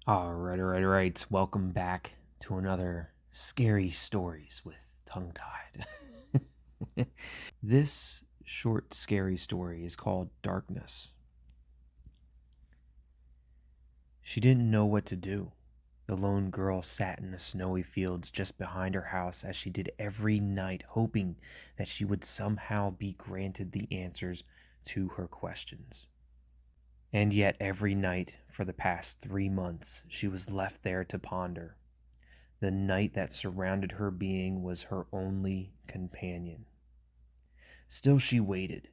All right. Welcome back to another Scary Stories with Tongue Tied. This short, scary story is called Darkness. She didn't know what to do. The lone girl sat in the snowy fields just behind her house as she did every night, hoping that she would somehow be granted the answers to her questions. And yet, every night for the past 3 months, she was left there to ponder. The night that surrounded her being was her only companion. Still she waited.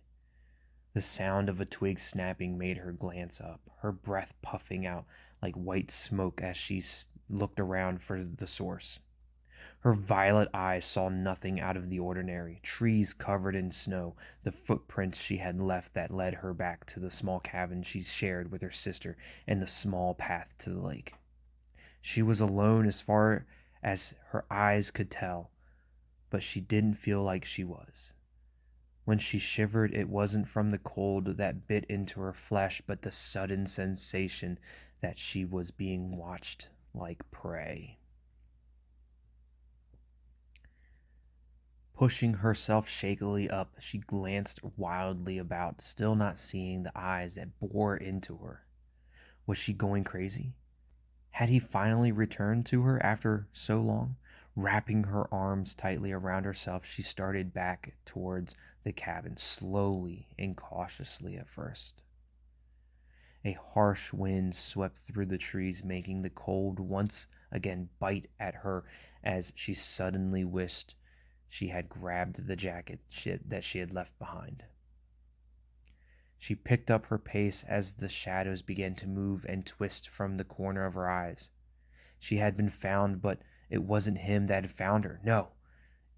The sound of a twig snapping made her glance up, her breath puffing out like white smoke as she looked around for the source. Her violet eyes saw nothing out of the ordinary. Trees covered in snow, the footprints she had left that led her back to the small cabin she shared with her sister, and the small path to the lake. She was alone as far as her eyes could tell, but she didn't feel like she was. When she shivered, it wasn't from the cold that bit into her flesh, but the sudden sensation that she was being watched like prey. Pushing herself shakily up, she glanced wildly about, still not seeing the eyes that bore into her. Was she going crazy? Had he finally returned to her after so long? Wrapping her arms tightly around herself, she started back towards the cabin, slowly and cautiously at first. A harsh wind swept through the trees, making the cold once again bite at her as she suddenly wished she had grabbed the jacket that she had left behind. She picked up her pace as the shadows began to move and twist from the corner of her eyes. She had been found, but it wasn't him that had found her. No,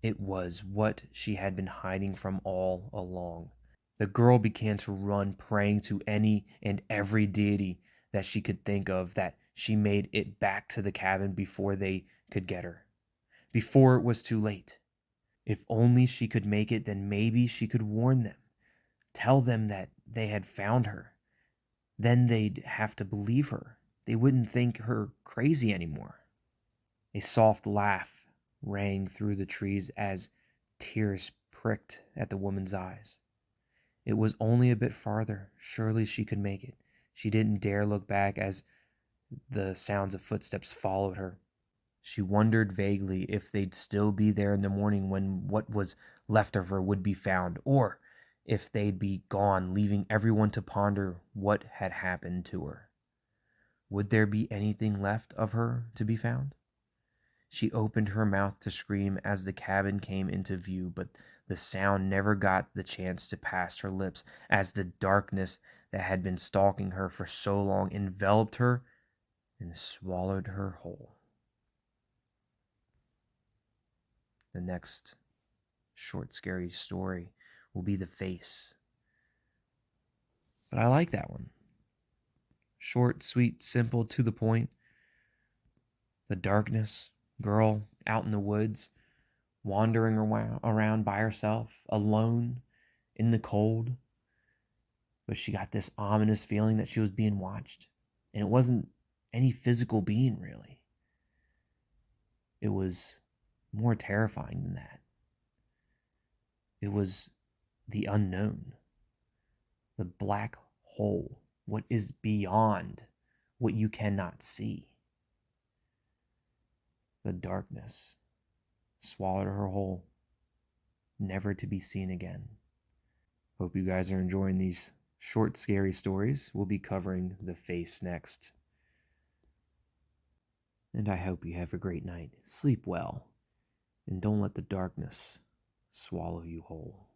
it was what she had been hiding from all along. The girl began to run, praying to any and every deity that she could think of that she made it back to the cabin before they could get her, before it was too late. If only she could make it, then maybe she could warn them, tell them that they had found her. Then they'd have to believe her. They wouldn't think her crazy anymore. A soft laugh rang through the trees as tears pricked at the woman's eyes. It was only a bit farther. Surely she could make it. She didn't dare look back as the sounds of footsteps followed her. She wondered vaguely if they'd still be there in the morning when what was left of her would be found, or if they'd be gone, leaving everyone to ponder what had happened to her. Would there be anything left of her to be found? She opened her mouth to scream as the cabin came into view, but the sound never got the chance to pass her lips as the darkness that had been stalking her for so long enveloped her and swallowed her whole. The next short, scary story will be The Face. But I like that one. Short, sweet, simple, to the point. The darkness, girl out in the woods, wandering around by herself, alone, in the cold. But she got this ominous feeling that she was being watched. And it wasn't any physical being, really. It was more terrifying than that. It was the unknown, the black hole, what is beyond what you cannot see. The darkness swallowed her whole, never to be seen again. Hope you guys are enjoying these short, scary stories. We'll be covering The Face next. And I hope you have a great night. Sleep well, and don't let the darkness swallow you whole.